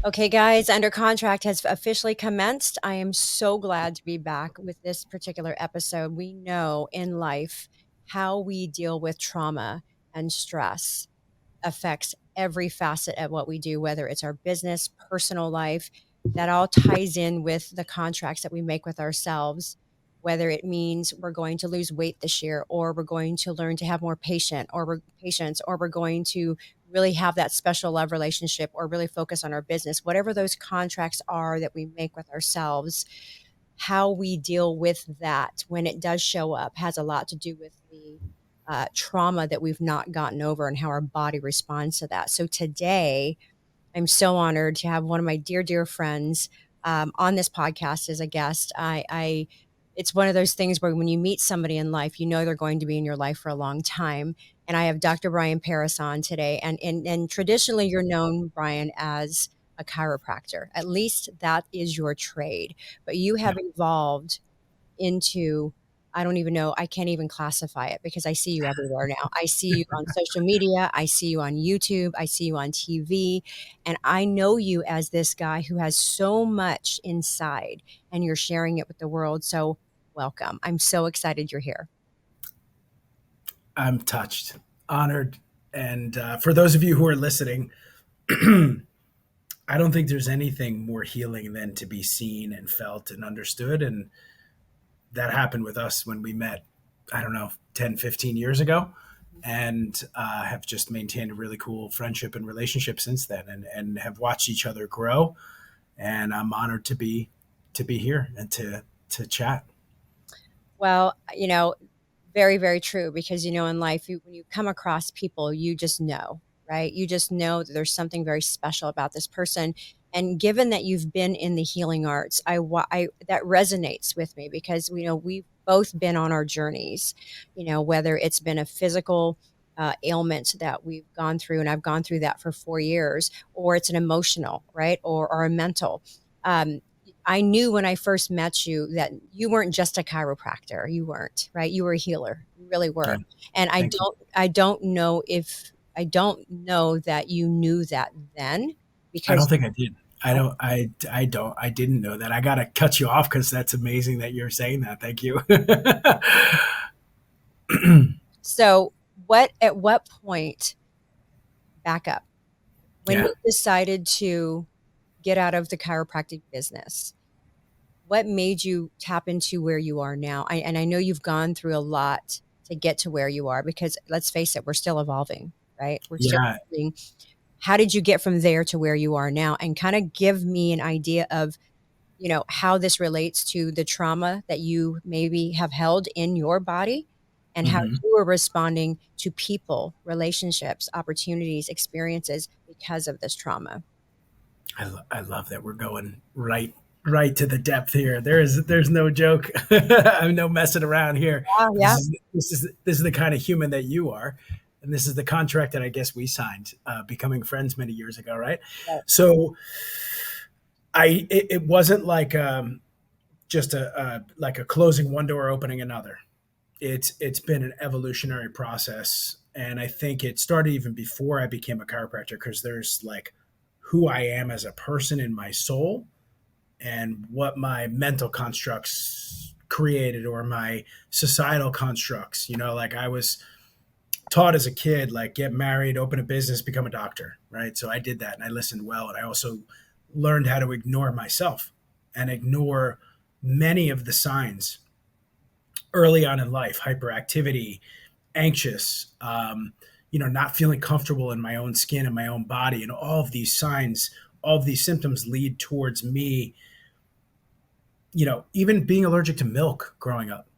Okay, guys, Under Contract has officially commenced. I am so glad to be back with this particular episode. We know in life how we deal with trauma and stress affects every facet of what we do, whether it's our business, personal life. That all ties in with the contracts that we make with ourselves, whether it means we're going to lose weight this year, or we're going to learn to have more patience, or we're going to really have that special love relationship, or really focus on our business. Whatever those contracts are that we make with ourselves, how we deal with that when it does show up has a lot to do with the trauma that we've not gotten over and how our body responds to that. So today, I'm so honored to have one of my dear, dear friends on this podcast as a guest. It's one of those things where when you meet somebody in life, you know they're going to be in your life for a long time. And I have Dr. Brian Paris on today. And traditionally, you're known, Brian, as a chiropractor. At least that is your trade. But you Yeah. have evolved into, I don't even know, I can't even classify it because I see you everywhere now. I see you on social media, I see you on YouTube, I see you on TV, and I know you as this guy who has so much inside and you're sharing it with the world. So welcome. I'm so excited you're here. I'm touched, honored. And for those of you who are listening, I don't think there's anything more healing than to be seen and felt and understood. And that happened with us when we met, I don't know, 10, 15 years ago, and have just maintained a really cool friendship and relationship since then, and have watched each other grow. And I'm honored to be here and to chat. Well, very, very true. Because, in life, when you come across people, you just know, right? You just know that there's something very special about this person. And given that you've been in the healing arts, that resonates with me because, we've both been on our journeys, whether it's been a physical ailment that we've gone through, and I've gone through that for 4 years, or it's an emotional, right? Or a mental. Um, I knew when I first met you that you weren't just a chiropractor. You weren't, right? You were a healer. You really Yeah, were. And I thank you. don't I don't know if I don't know that you knew that then I don't because think I did. I didn't know that. I got to cut you off because that's amazing that you're saying that. Thank you. so at what point, back up, when Yeah. you decided to get out of the chiropractic business, what made you tap into where you are now? And I know you've gone through a lot to get to where you are because let's face it, we're still evolving, right? We're still Yeah. evolving. How did you get from there to where you are now? And kind of give me an idea of, how this relates to the trauma that you maybe have held in your body and how Hmm. you are responding to people, relationships, opportunities, experiences because of this trauma. I love that we're going right to the depth here. There's no joke. I'm no messing around here. Yeah, This yeah. is this is the kind of human that you are, and this is the contract that I guess we signed, becoming friends many years ago, right? Right. So it wasn't like just like a closing one door, opening another. It's been an evolutionary process, and I think it started even before I became a chiropractor because there's like who I am as a person in my soul and what my mental constructs created or my societal constructs. Like I was taught as a kid, like get married, open a business, become a doctor, right? So I did that and I listened well, and I also learned how to ignore myself and ignore many of the signs early on in life: hyperactivity, anxious, not feeling comfortable in my own skin and my own body. And all of these signs, all of these symptoms lead towards me, even being allergic to milk growing up,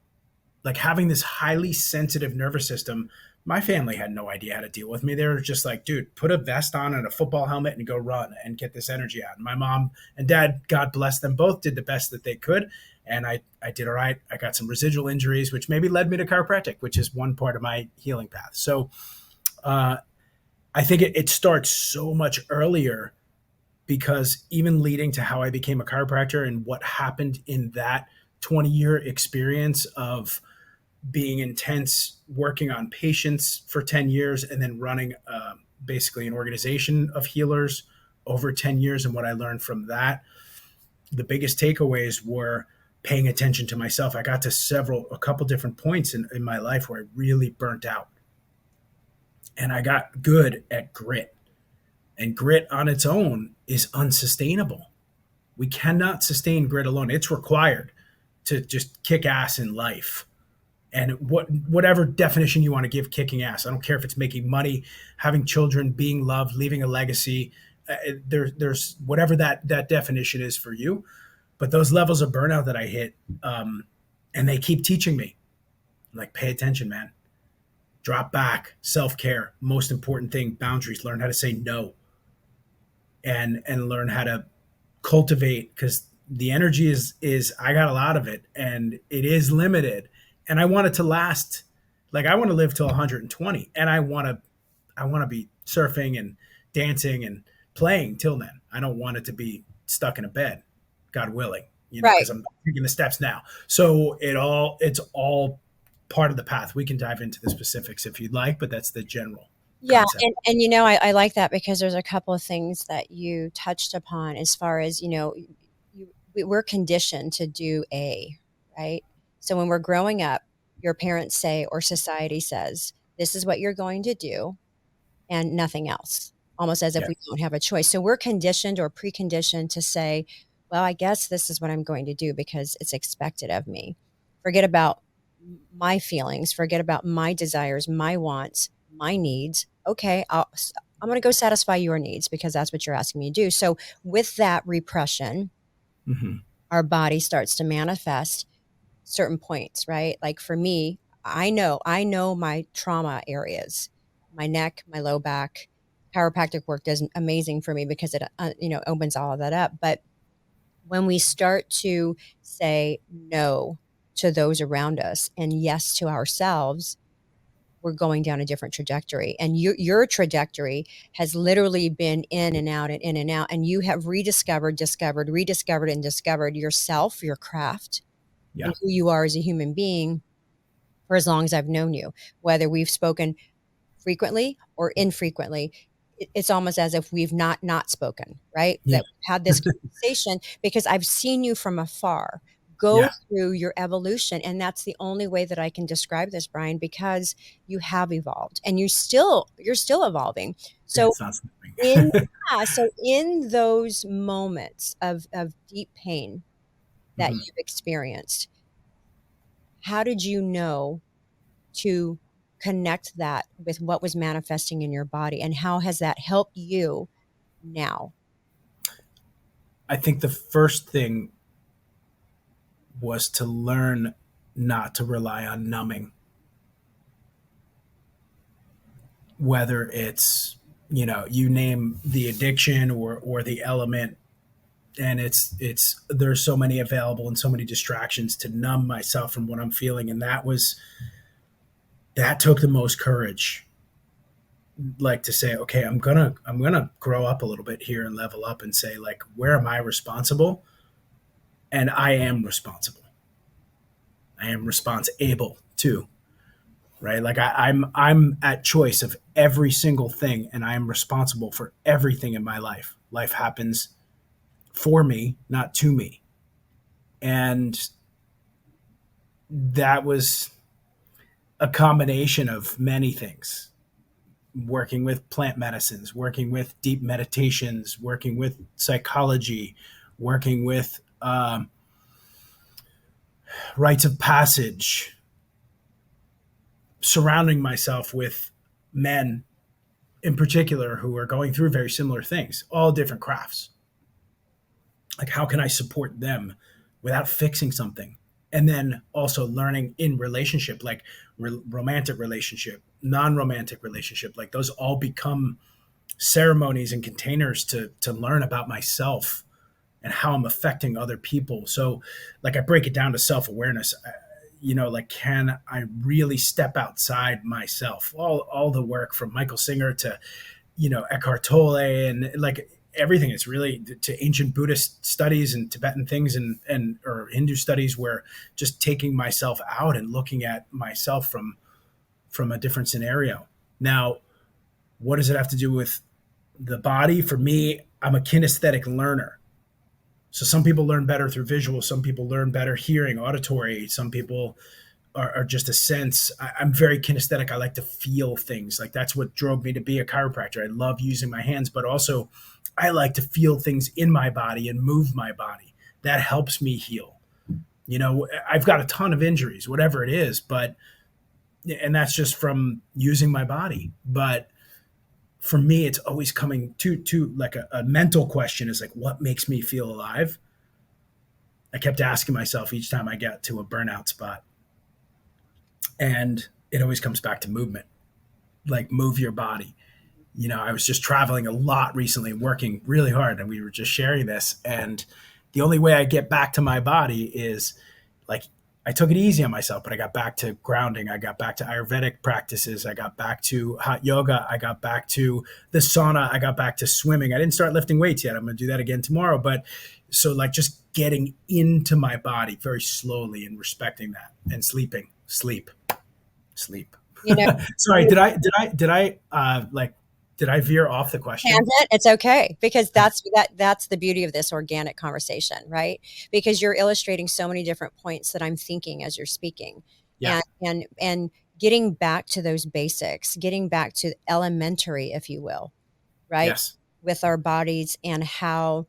like having this highly sensitive nervous system. My family had no idea how to deal with me. They were just like, dude, put a vest on and a football helmet and go run and get this energy out. And my mom and dad, God bless them both, did the best that they could. And I did all right. I got some residual injuries, which maybe led me to chiropractic, which is one part of my healing path. So uh, I think it starts so much earlier, because even leading to how I became a chiropractor and what happened in that 20-year experience of being intense, working on patients for 10 years, and then running basically an organization of healers over 10 years and what I learned from that, the biggest takeaways were paying attention to myself. I got to a couple different points in my life where I really burnt out, and I got good at grit. And grit on its own is unsustainable. We cannot sustain grit alone. It's required to just kick ass in life. And whatever definition you want to give kicking ass, I don't care if it's making money, having children, being loved, leaving a legacy. There's whatever that definition is for you. But those levels of burnout that I hit, and they keep teaching me, like, pay attention, man. Drop back, self-care, most important thing, boundaries. Learn how to say no, and learn how to cultivate, because the energy is I got a lot of it, and it is limited, and I want it to last. Like, I want to live till 120, and I want to be surfing and dancing and playing till then. I don't want it to be stuck in a bed, God willing, Right. because I'm taking the steps now. So it's all part of the path. We can dive into the specifics if you'd like, but that's the general Yeah, concept. and I like that because there's a couple of things that you touched upon as far as, we're conditioned to do A, right? So when we're growing up, your parents say or society says, this is what you're going to do and nothing else, almost as if Yeah. we don't have a choice. So we're conditioned or preconditioned to say, well, I guess this is what I'm going to do because it's expected of me. Forget about my feelings, forget about my desires, my wants, my needs. Okay, I'm going to go satisfy your needs because that's what you're asking me to do. So with that repression, Hmm. our body starts to manifest certain points, right? Like for me, I know my trauma areas, my neck, my low back. Chiropractic work does amazing for me because it, opens all of that up. But when we start to say no to those around us and yes to ourselves, we're going down a different trajectory. And your trajectory has literally been in and out and in and out. And you have rediscovered, discovered, rediscovered, and discovered yourself, your craft, and Yeah. who you are as a human being for as long as I've known you. Whether we've spoken frequently or infrequently, it's almost as if we've not spoken, right? Yeah. That we've had this conversation because I've seen you from afar go Yeah. through your evolution. And that's the only way that I can describe this, Brian, because you have evolved and you're still evolving. Yeah. So It's not something. in so in those moments of deep pain that Hmm. you've experienced, how did you know to connect that with what was manifesting in your body, and how has that helped you now? I think the first thing was to learn not to rely on numbing, whether it's, you name the addiction or the element, and it's there's so many available and so many distractions to numb myself from what I'm feeling, and that took the most courage, like, to say, okay, I'm gonna grow up a little bit here and level up and say, like, where am I responsible? And I am responsible. I am responsible too, right? Like, I'm at choice of every single thing, and I am responsible for everything in my life. Life happens for me, not to me. And that was a combination of many things: working with plant medicines, working with deep meditations, working with psychology, working with rites of passage, surrounding myself with men in particular who are going through very similar things, all different crafts. Like, how can I support them without fixing something? And then also learning in relationship, like romantic relationship, non-romantic relationship, like those all become ceremonies and containers to learn about myself and how I'm affecting other people. So, like, I break it down to self-awareness. Like, can I really step outside myself? All the work from Michael Singer to, Eckhart Tolle, and, like, everything is really to ancient Buddhist studies and Tibetan things, and or Hindu studies, where just taking myself out and looking at myself from a different scenario. Now, what does it have to do with the body? For me, I'm a kinesthetic learner. So some people learn better through visual, some people learn better hearing, auditory, some people are just a sense. I'm very kinesthetic. I like to feel things. Like that's what drove me to be a chiropractor. I love using my hands, but also I like to feel things in my body and move my body. That helps me heal. I've got a ton of injuries, whatever it is, but and that's just from using my body. But for me, it's always coming to like a mental question is like, what makes me feel alive? I kept asking myself each time I get to a burnout spot. And it always comes back to movement, like move your body. I was just traveling a lot recently, working really hard, and we were just sharing this. And the only way I get back to my body is like I took it easy on myself, but I got back to grounding. I got back to Ayurvedic practices. I got back to hot yoga. I got back to the sauna. I got back to swimming. I didn't start lifting weights yet. I'm going to do that again tomorrow. But so like just getting into my body very slowly and respecting that and sleep. You know, Sorry, did I veer off the question? tangent, it's okay because that's the beauty of this organic conversation, right? Because you're illustrating so many different points that I'm thinking as you're speaking. Yeah. And getting back to those basics, getting back to elementary, if you will, right? Yes. With our bodies and how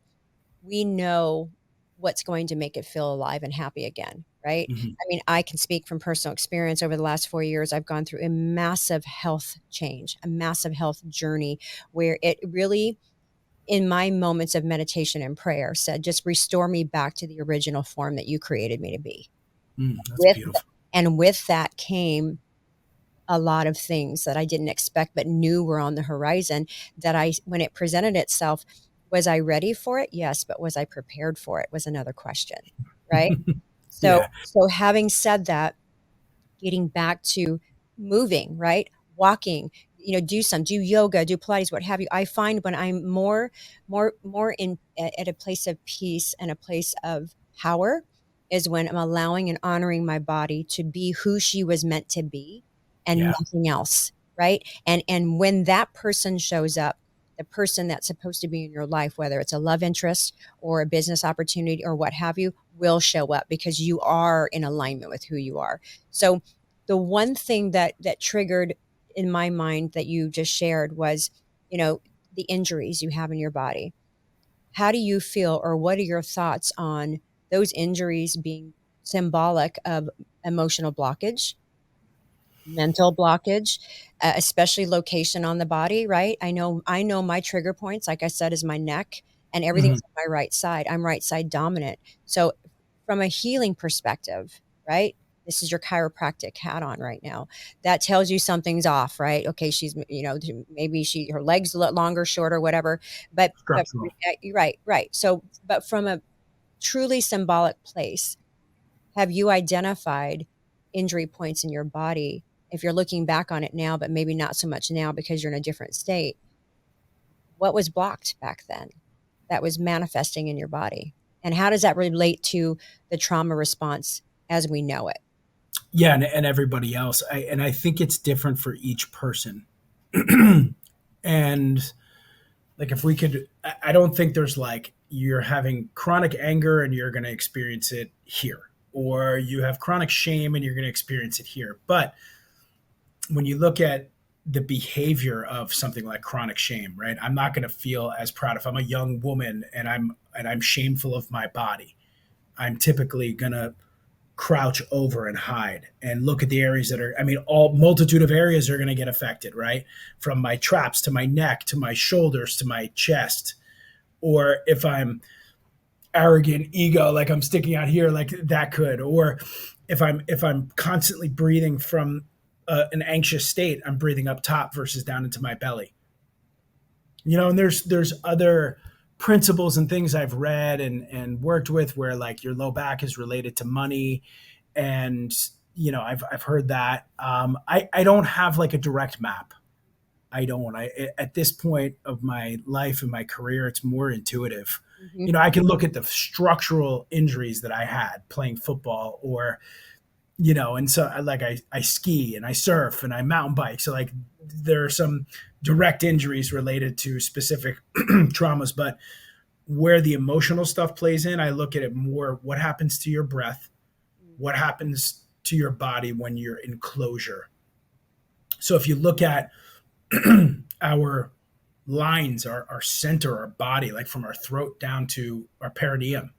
we know what's going to make it feel alive and happy again, right? Hmm. I mean, I can speak from personal experience. Over the last 4 years, I've gone through a massive health change, a massive health journey where it really, in my moments of meditation and prayer, said, just restore me back to the original form that you created me to be. That's With beautiful. and with that came a lot of things that I didn't expect but knew were on the horizon that when it presented itself, was I ready for it? Yes, but was I prepared for it was another question, right? So Yeah. so having said that, getting back to moving, right? Walking, do yoga, do Pilates, what have you. I find when I'm more in at a place of peace and a place of power is when I'm allowing and honoring my body to be who she was meant to be and Yeah. nothing else, right? And when that person shows up, the person that's supposed to be in your life, whether it's a love interest or a business opportunity or what have you, will show up because you are in alignment with who you are. So the one thing that triggered in my mind that you just shared was, the injuries you have in your body. How do you feel, or what are your thoughts on those injuries being symbolic of emotional blockage, mental blockage, especially location on the body, right? I know my trigger points, like I said, is my neck and everything's Hmm. on my right side. I'm right side dominant. So from a healing perspective, right? This is your chiropractic hat on right now. That tells you something's off, right? Okay, she's, maybe her legs a lot longer, shorter, whatever. But Structural. right, right. So, but from a truly symbolic place, have you identified injury points in your body? If you're looking back on it now, but maybe not so much now because you're in a different state, what was blocked back then that was manifesting in your body? And how does that relate to the trauma response as we know it? Yeah, and everybody else. I think it's different for each person. And like if we could, I don't think there's like you're having chronic anger and you're going to experience it here, or you have chronic shame and you're going to experience it here. But when you look at the behavior of something like chronic shame, right? I'm not going to feel as proud if I'm a young woman and I'm shameful of my body. I'm typically going to crouch over and hide and look at the areas that are, I mean, all multitude of areas are going to get affected, right? From my traps to my neck to my shoulders to my chest. Or if I'm arrogant ego, like I'm sticking out here, like that could. Or if I'm constantly breathing from an anxious state, I'm breathing up top versus down into my belly. And there's other principles and things I've read and worked with where like your low back is related to money, and I've heard that. I don't have like a direct map. I don't. At this point of my life and my career, it's more intuitive. Mhm. I can look at the structural injuries that I had playing football, or And so I ski and I surf and I mountain bike. So like there are some direct injuries related to specific traumas, but where the emotional stuff plays in, I look at it more what happens to your breath, what happens to your body when you're in closure. So if you look at our lines, our center, our body, like from our throat down to our perineum,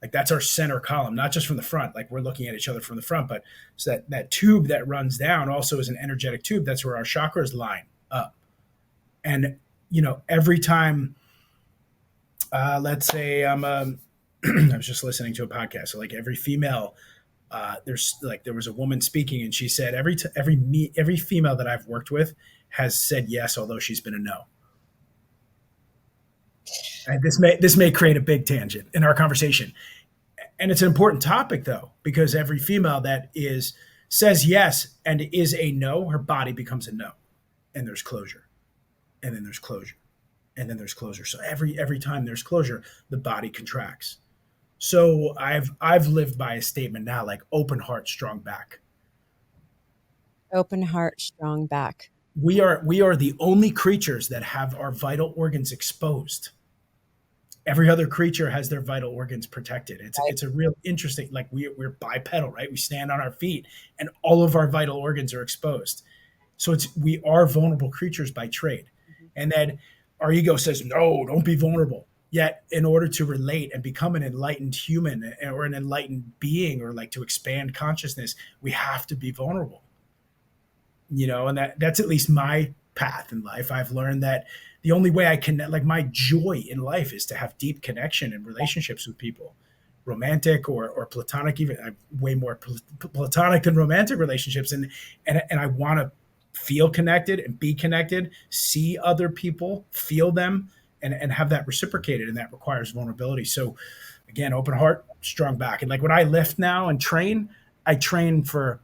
like that's our center column, not just from the front, like we're looking at each other from the front, but so that tube that runs down also is an energetic tube. That's where our chakras line up. And, every time, let's say I was just listening to a podcast. So like every female, there was a woman speaking and she said every female that I've worked with has said yes, although she's been a no. And this may create a big tangent in our conversation. And it's an important topic though, because every female that is says yes and is a no, her body becomes a no. And there's closure. And then there's closure. And then there's closure. So every time there's closure, the body contracts. So I've lived by a statement now like open heart, strong back. Open heart, strong back. We are the only creatures that have our vital organs exposed. Every other creature has their vital organs protected. It's a real interesting, like we're bipedal, right? We stand on our feet and all of our vital organs are exposed. So we are vulnerable creatures by trade. Mhm. And then our ego says, no, don't be vulnerable. Yet in order to relate and become an enlightened human or an enlightened being or like to expand consciousness, we have to be vulnerable. And that's at least my path in life. I've learned that the only way I can, like my joy in life is to have deep connection and relationships with people, romantic or platonic. Even I'm way more platonic than romantic relationships. And I want to feel connected and be connected, see other people, feel them and have that reciprocated. And that requires vulnerability. So again, open heart, strong back. And like when I lift now and train, I train for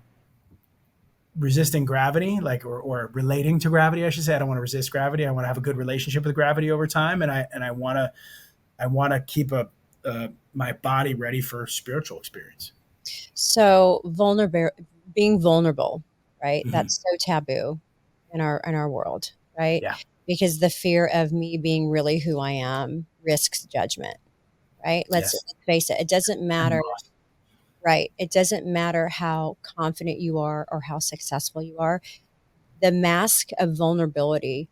resisting gravity, like or relating to gravity, I should say. I don't want to resist gravity. I want to have a good relationship with gravity over time, and I want to keep my body ready for spiritual experience. So being vulnerable, right? Mm-hmm. That's so taboo in our world, right? Yeah. Because the fear of me being really who I am risks judgment, right? Let's Yes. face it. It doesn't And matter, loss. right? It doesn't matter how confident you are or how successful you are. The mask of vulnerability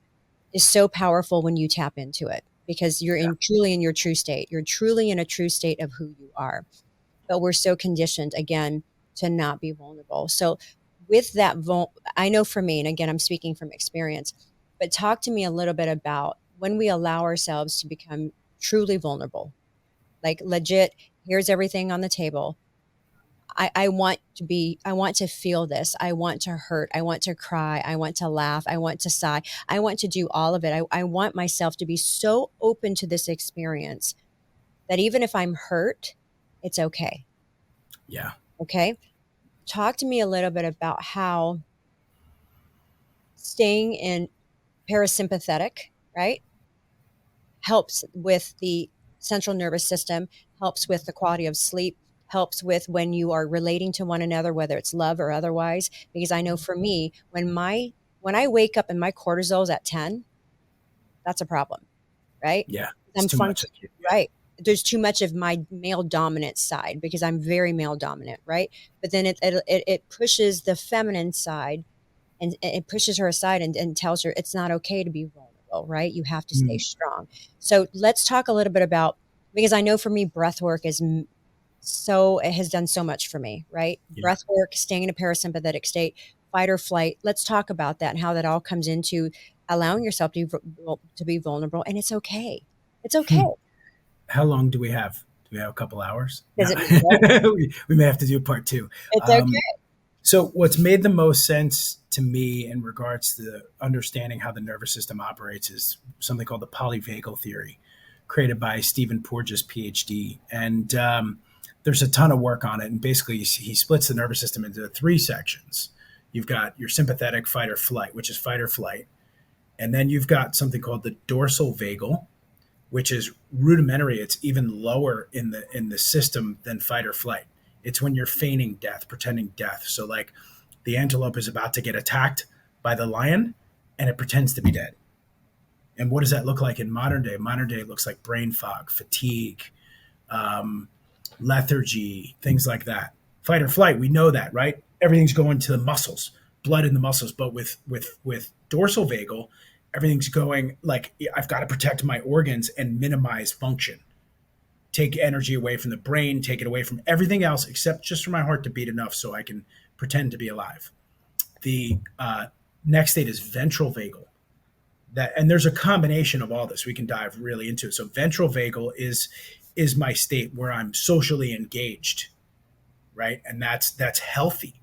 is so powerful when you tap into it because you're Yeah. truly in your true state. You're truly in a true state of who you are. But we're so conditioned again to not be vulnerable. So with that, I know for me, and again, I'm speaking from experience, but talk to me a little bit about when we allow ourselves to become truly vulnerable, like legit, here's everything on the table. I want to feel this. I want to hurt. I want to cry. I want to laugh. I want to sigh. I want to do all of it. I want myself to be so open to this experience that even if I'm hurt, it's okay. Yeah. Okay. Talk to me a little bit about how staying in parasympathetic, right, helps with the central nervous system, helps with the quality of sleep, helps with when you are relating to one another, whether it's love or otherwise. Because I know for me, when I wake up and my cortisol is at 10, that's a problem, right? Yeah. It's I'm too much. function right. There's too much of my male dominant side because I'm very male dominant, right? But then it pushes the feminine side and it pushes her aside and tells her it's not okay to be vulnerable, right? You have to stay Mm. strong. So let's talk a little bit about, because I know for me, breath work it has done so much for me, right? Yeah. Breath work, staying in a parasympathetic state, fight or flight. Let's talk about that and how that all comes into allowing yourself to be vulnerable. And it's okay. It's okay. Hmm. How long do we have? Do we have a couple hours? Does No. it mean that? we may have to do part two. It's Um, okay. So, what's made the most sense to me in regards to understanding how the nervous system operates is something called the polyvagal theory, created by Stephen Porges, PhD. And there's a ton of work on it. And basically, he splits the nervous system into three sections. You've got your sympathetic fight or flight, which is fight or flight. And then you've got something called the dorsal vagal, which is rudimentary. It's even lower in the system than fight or flight. It's when you're feigning death, pretending death. So like the antelope is about to get attacked by the lion and it pretends to be dead. And what does that look like in modern day? Modern day, it looks like brain fog, fatigue, um, lethargy, things like that. Fight or flight, we know that, right? Everything's going to the muscles, blood in the muscles. But with dorsal vagal, everything's going like I've got to protect my organs and minimize function. Take energy away from the brain, take it away from everything else except just for my heart to beat enough so I can pretend to be alive. The next state is ventral vagal. That and there's a combination of all this. We can dive really into it. So ventral vagal is my state where I'm socially engaged, right? And that's healthy.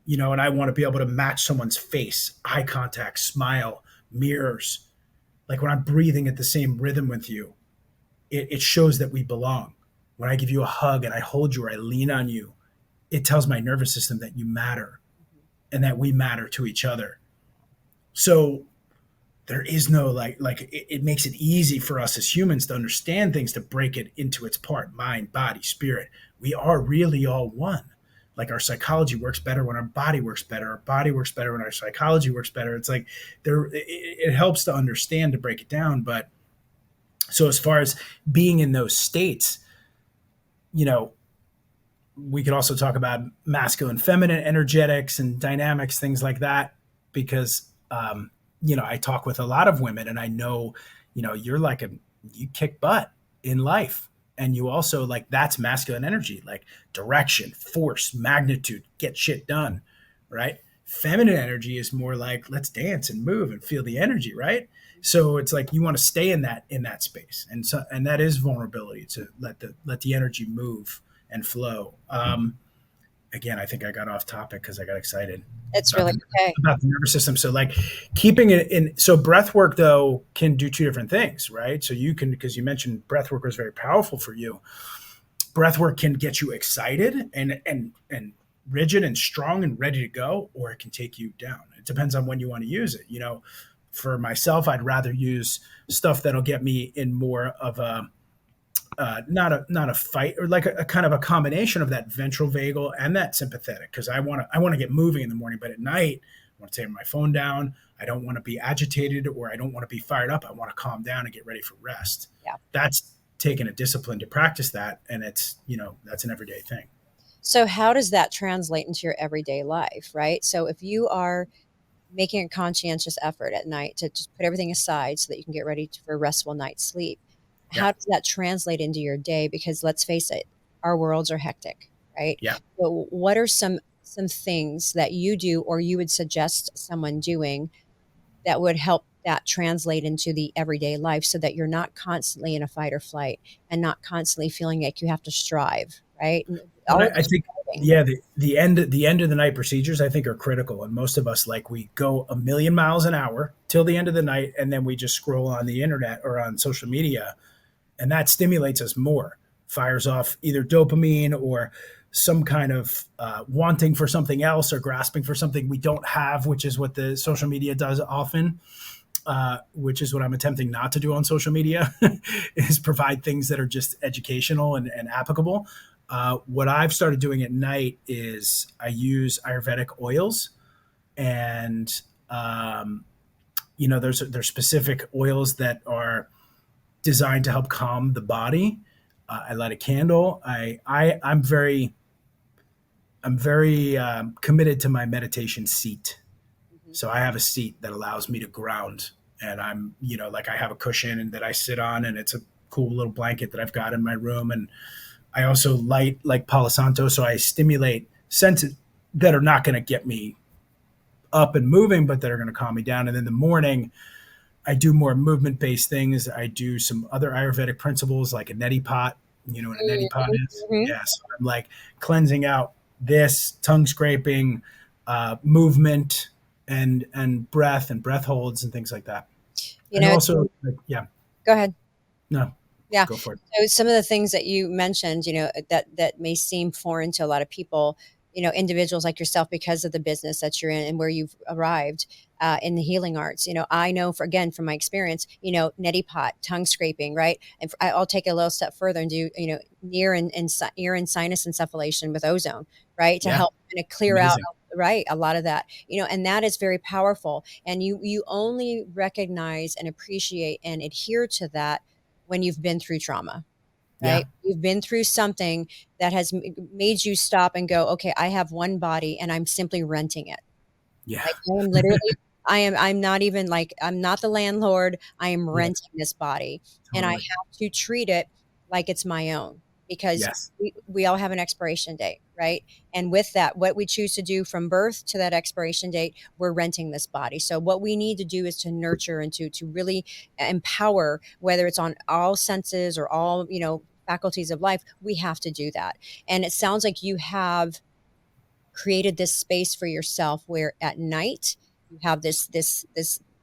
And I want to be able to match someone's face, eye contact, smile, mirrors. Like when I'm breathing at the same rhythm with you, it shows that we belong. When I give you a hug and I hold you or I lean on you, it tells my nervous system that you matter and that we matter to each other. So there is no it makes it easy for us as humans to understand things, to break it into its part, mind, body, spirit. We are really all one. Like our psychology works better when our body works better. Our body works better when our psychology works better. It's like it helps to understand, to break it down. But so as far as being in those states, you know, we could also talk about masculine, feminine energetics and dynamics, things like that, because I talk with a lot of women, and I know, you're like you kick butt in life, and you also like that's masculine energy, like direction, force, magnitude, get shit done, right? Feminine energy is more like let's dance and move and feel the energy, right? So it's like you want to stay in that space, and that is vulnerability to let the energy move and flow. Again, I think I got off topic because I got excited It's about really the okay. about the nervous system. So like keeping it in. So breath work though can do two different things, right? So you can, because you mentioned breath work was very powerful for you. Breath work can get you excited and rigid and strong and ready to go, or it can take you down. It depends on when you want to use it. For myself, I'd rather use stuff that'll get me in more of a not a fight, or like a kind of a combination of that ventral vagal and that sympathetic, because I want to get moving in the morning, but at night I want to take my phone down. I don't want to be agitated, or I don't want to be fired up. I want to calm down and get ready for rest. Yeah. That's taking a discipline to practice that, and it's that's an everyday thing. So how does that translate into your everyday life, right? So if you are making a conscientious effort at night to just put everything aside so that you can get ready for a restful night's sleep, Yeah, how does that translate into your day? Because let's face it, our worlds are hectic, right? yeah. So what are some things that you do or you would suggest someone doing that would help that translate into the everyday life so that you're not constantly in a fight or flight and not constantly feeling like you have to strive, right? And But I, always I think, striving. yeah, the end of the night procedures I think are critical, and most of us like we go a million miles an hour till the end of the night, and then we just scroll on the internet or on social media, and that stimulates us more, fires off either dopamine or some kind of wanting for something else or grasping for something we don't have, which is what the social media does often. Which is what I'm attempting not to do on social media, is provide things that are just educational and applicable. What I've started doing at night is I use Ayurvedic oils, and there's specific oils that are designed to help calm the body. I light a candle. I'm very committed to my meditation seat. Mhm. So I have a seat that allows me to ground, and like I have a cushion and that I sit on, and it's a cool little blanket that I've got in my room. And I also light like Palo Santo, so I stimulate senses that are not going to get me up and moving, but that are going to calm me down. And then in the morning, I do more movement based things. I do some other Ayurvedic principles like a neti pot. You know what a neti pot is? Mhm. Yeah. So I'm like cleansing out this tongue scraping, movement, and breath holds and things like that. You And know, also, like, yeah, go ahead. no, Yeah. go for it. So some of the things that you mentioned, that may seem foreign to a lot of people, individuals like yourself because of the business that you're in and where you've arrived. in the healing arts. I know again, from my experience, neti pot, tongue scraping, right? And I'll take it a little step further and do, ear and sinus insufflation with ozone, right? To Yeah. help kind of clear out, Amazing. right, a lot of that, and that is very powerful. And you only recognize and appreciate and adhere to that when you've been through trauma, Yeah. right? You've been through something that has made you stop and go, okay, I have one body and I'm simply renting it. Yeah. Like, I am literally, I'm not even like, I'm not the landlord. I am Yeah. renting this body, and I Totally. have to treat it like it's my own, because Yes. we all have an expiration date, right? And with that, what we choose to do from birth to that expiration date, we're renting this body. So what we need to do is to nurture and to really empower, whether it's on all senses or all, faculties of life, we have to do that. And it sounds like you have created this space for yourself where at night you have this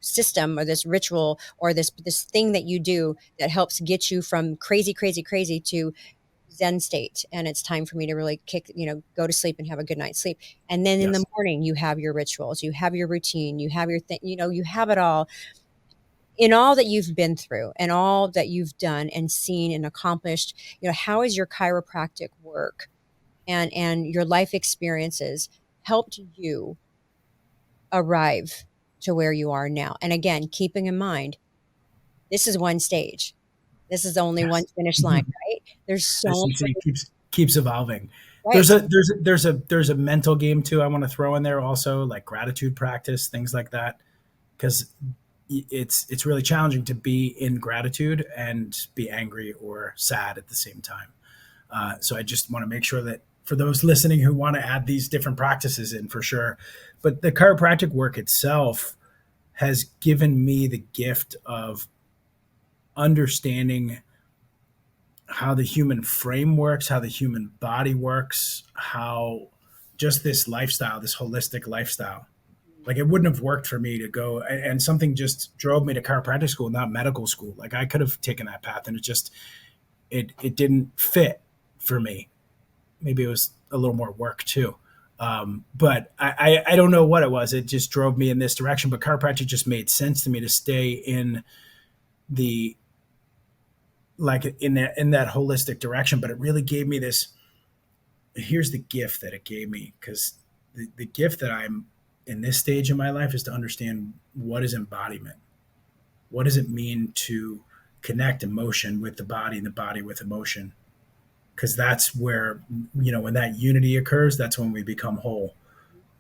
system or this ritual or this thing that you do that helps get you from crazy to zen state, and it's time for me to really go to sleep and have a good night's sleep. And then in the Yes. morning you have your rituals, you have your routine, you have your thing, you have it all in all that you've been through and all that you've done and seen and accomplished. How is your chiropractic work and your life experiences helped you arrive to where you are now? And again, keeping in mind, this is one stage. This is only one Yes. finish line, Mhm. right? There's As so you say, many, keeps evolving. right. There's a mental game too. I want to throw in there also, like gratitude practice, things like that, because it's really challenging to be in gratitude and be angry or sad at the same time. So I just want to make sure that for those listening who want to add these different practices in, for sure. But the chiropractic work itself has given me the gift of understanding how the human frame works, how the human body works, how just this lifestyle, this holistic lifestyle. Like, it wouldn't have worked for me to go, and something just drove me to chiropractic school, not medical school. Like, I could have taken that path, and it didn't fit for me. Maybe it was a little more work too. But I don't know what it was. It just drove me in this direction. But chiropractic just made sense to me to stay in the like in that holistic direction. But it really gave me this. Here's the gift that it gave me, because the gift that I'm in this stage in my life is to understand what is embodiment. What does it mean to connect emotion with the body and the body with emotion? Because that's where, when that unity occurs, that's when we become whole.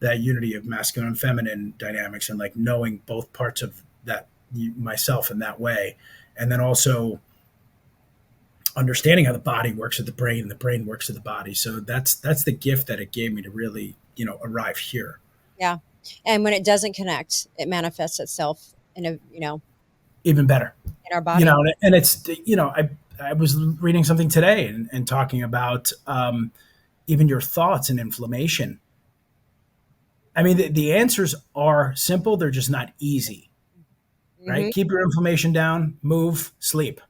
That unity of masculine and feminine dynamics, and like knowing both parts of that, myself in that way, and then also understanding how the body works with the brain and the brain works with the body. So that's the gift that it gave me to really, arrive here. Yeah. And when it doesn't connect, it manifests itself Even better. in our body. And it's, I was reading something today, and talking about, even your thoughts and inflammation. I mean, the answers are simple, they're just not easy, right? Hmm. Keep your inflammation down, move, sleep.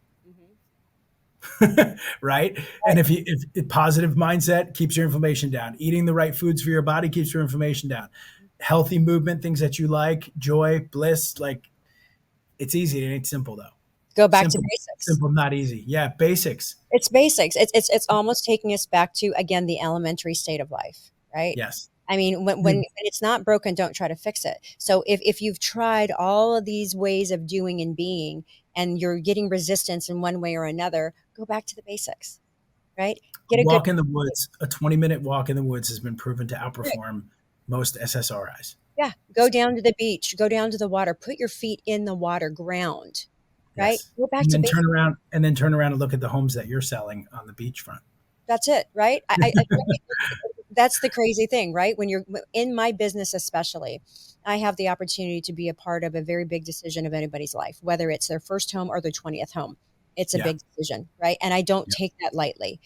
Hmm. Right? And if positive mindset keeps your inflammation down, eating the right foods for your body keeps your inflammation down, healthy movement, things that you like, joy, bliss, like, it's easy. It ain't simple though. Go back to Simple, basics. simple, not easy. Yeah, basics. It's basics. It's almost taking us back to, again, the elementary state of life, right? Yes. I mean, when it's not broken, don't try to fix it. So if you've tried all of these ways of doing and being, and you're getting resistance in one way or another, go back to the basics, right? A Get a good, walk in the woods, a 20-minute walk in the woods has been proven to outperform most SSRIs. yeah, go down to the beach, go down to the water, put your feet in the water, ground, right? Yes. Go back And to then basics. turn around and look at the homes that you're selling on the beachfront. That's it, right? I that's the crazy thing, right? When you're in my business, especially, I have the opportunity to be a part of a very big decision of anybody's life, whether it's their first home or their 20th home. It's a Yeah. big decision, right? And I don't Yeah. take that lightly.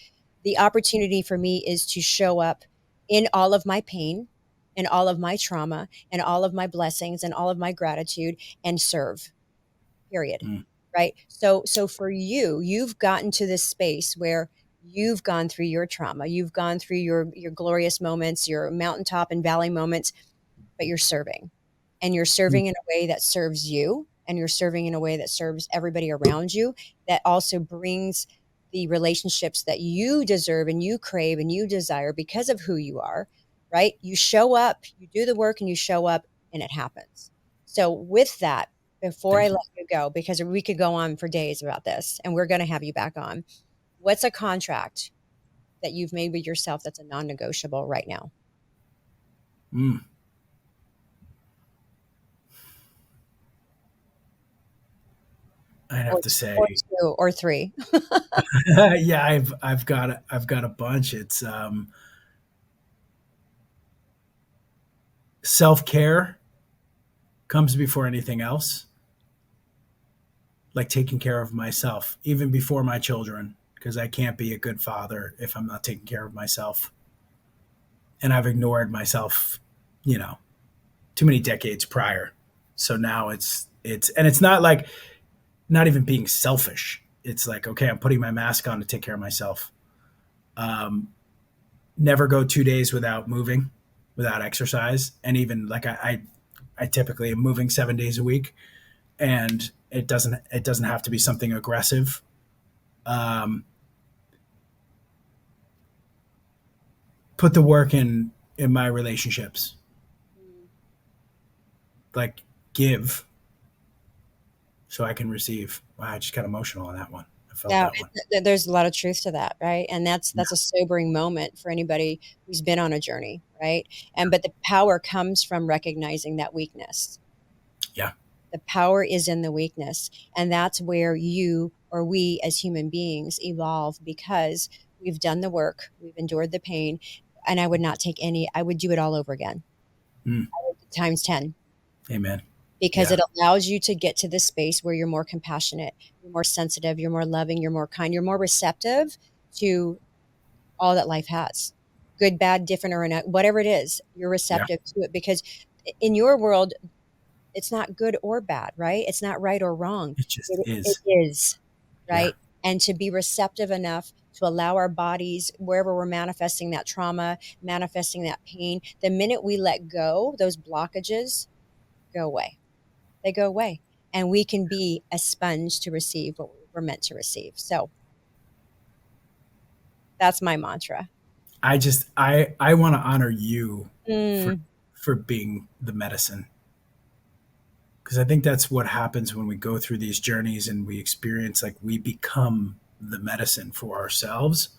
The opportunity for me is to show up in all of my pain and all of my trauma and all of my blessings and all of my gratitude and serve, period. Mm. Right. So for you, you've gotten to this space where you've gone through your trauma, you've gone through your glorious moments, your mountaintop and valley moments, but you're serving. and you're Mm. serving in a way that serves you, and you're serving in a way that serves everybody around you, that also brings the relationships that you deserve and you crave and you desire because of who you are, right? You show up, you do the work, and you show up, and it happens. So, with that, before I Thank you. let you go, because we could go on for days about this, and we're going to have you back on, what's a contract that you've made with yourself that's a non negotiable right now? Mm. I'd have to Or say, two or three? yeah, I've got a bunch. It's self care comes before anything else, like taking care of myself, even before my children, because I can't be a good father if I'm not taking care of myself. And I've ignored myself, you know, too many decades prior. So now it's not like not even being selfish. It's like, okay, I'm putting my mask on to take care of myself. Um, Never go 2 days without moving, without exercise. And even like I typically am moving 7 days a week, and it doesn't have to be something aggressive. Um, put the work in my relationships, like give so I can receive. Wow, I just got emotional on that one. I felt Now, that one. there's a lot of truth to that, right? And that's Yeah, a sobering moment for anybody who's been on a journey, right? And but the power comes from recognizing that weakness. yeah, The power is in the weakness, and that's where you or we as human beings evolve because we've done the work, we've endured the pain, and I would do it all over again, mm, times 10, amen. because Yeah, it allows you to get to this space where you're more compassionate, you're more sensitive, you're more loving, you're more kind, you're more receptive to all that life has, good, bad, different, or not, whatever it is, you're yeah. receptive to it because in your world, it's not good or bad, right? It's not right or wrong. It just It is. is, Yeah, right? And to be receptive enough to allow our bodies, wherever we're manifesting that trauma, manifesting that pain, the minute we let go, those blockages go away. They go away. And we can be a sponge to receive what we're meant to receive. So that's my mantra. I want to honor you for Mm, for being the medicine, because I think that's what happens when we go through these journeys and we experience, like, we become the medicine for ourselves,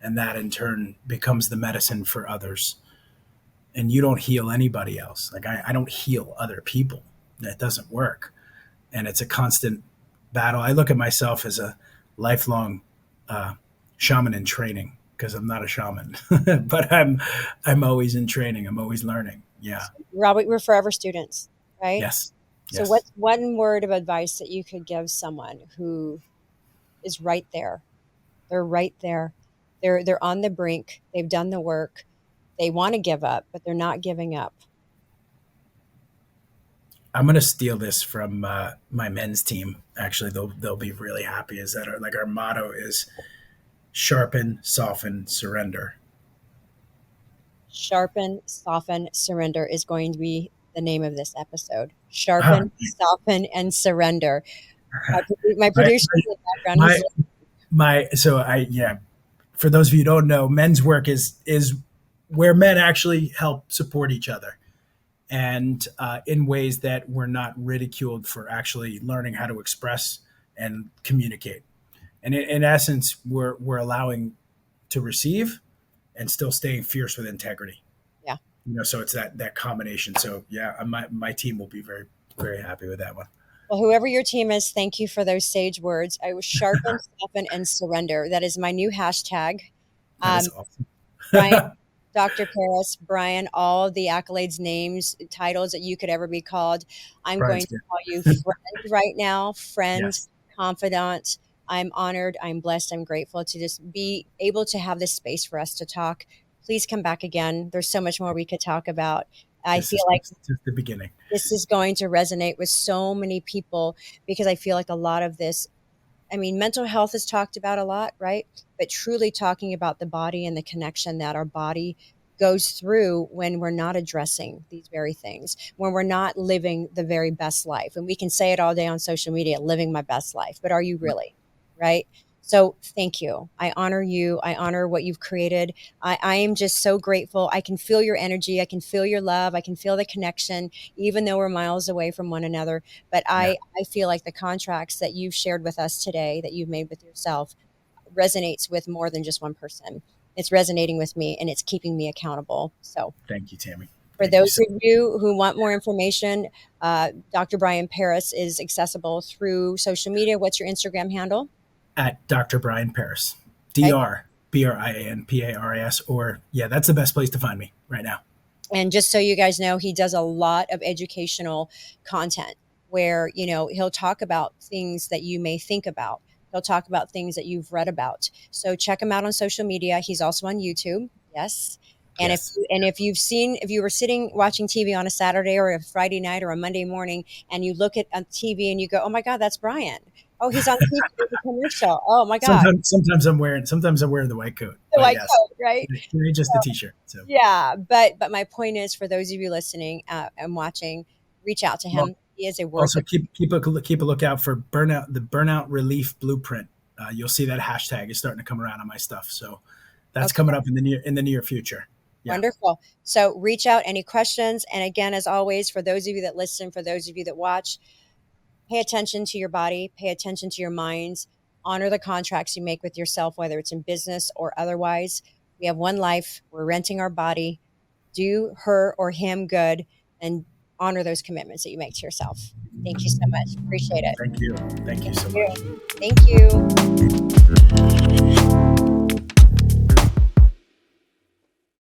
and that in turn becomes the medicine for others. And you don't heal anybody else. Like, I don't heal other people. That doesn't work. And it's a constant battle. I look at myself as a lifelong uh, shaman in training, because I'm not a shaman, but I'm always in training. I'm always learning. Yeah. Robert, we're forever students, right? Yes. So, Yes. what's one word of advice that you could give someone who is right there? They're right there. They're on the brink. They've done the work. They want to give up, but they're not giving up. I'm gonna steal this from my men's team. Actually, they'll be really happy. Is that our motto is sharpen, soften, surrender. Sharpen, soften, surrender is going to be the name of this episode. Uh, Sharpen, soften, and surrender. My my, producer in the background, he's my my so I yeah, for those of you who don't know, men's work is where men actually help support each other, and in ways that we're not ridiculed for actually learning how to express and communicate. And in essence, we're allowing to receive and still staying fierce with integrity. yeah. So it's that combination. So yeah, my team will be very very happy with that one. Well, whoever your team is, thank you for those sage words. I was sharpen, soften, and surrender. That is my new hashtag. That Um, is awesome. Brian, Dr. Paris, Brian, all the accolades, names, titles that you could ever be called. I'm going Brian's to good. call you friend right now, friend, Yes, confidant. I'm honored. I'm blessed. I'm grateful to just be able to have this space for us to talk. Please come back again. There's so much more we could talk about. I this feel is like just the beginning. this is going to resonate with so many people because I feel like a lot of this, I mean, mental health is talked about a lot, right? But truly talking about the body and the connection that our body goes through when we're not addressing these very things, when we're not living the very best life. And we can say it all day on social media, living my best life, but are you really? Right? So thank you. I honor you. I honor what you've created. I am just so grateful. I can feel your energy. I can feel your love. I can feel the connection, even though we're miles away from one another. But Yeah. I feel like the contracts that you've shared with us today, that you've made with yourself, resonates with more than just one person. It's resonating with me and it's keeping me accountable. So, Thank you, Tammy. for Thank you those so of you who want more information, Dr. Brian Paris is accessible through social media. What's your Instagram handle? at Dr. Brian Paris. Okay. DrBrianParis, or yeah, that's the best place to find me right now. And just so you guys know, he does a lot of educational content where, he'll talk about things that you may think about. He'll talk about things that you've read about. So check him out on social media. He's also on YouTube. Yes. And if Yes. you, and if you were sitting watching TV on a Saturday or a Friday night or a Monday morning and you look at on TV and you go, "Oh my God, that's Brian. Oh, he's on TV with a commercial. Oh my God, Sometimes I'm wearing the white coat, the but white yes, coat, right?" today just the t-shirt. So Yeah, but my point is, for those of you listening and watching, reach out to well, him. He is a worth also of. keep a lookout for burnout relief blueprint. You'll see that hashtag is starting to come around on my stuff. So that's Okay, coming up in the near future. Yeah. wonderful. So reach out, any questions, and again, as always, for those of you that listen, for those of you that watch, pay attention to your body, pay attention to your minds, honor the contracts you make with yourself, whether it's in business or otherwise. We have one life. We're renting our body. Do her or him good, and honor those commitments that you make to yourself. Thank you so much. Appreciate it. Thank you. Thank you Thank so you. much. Thank you.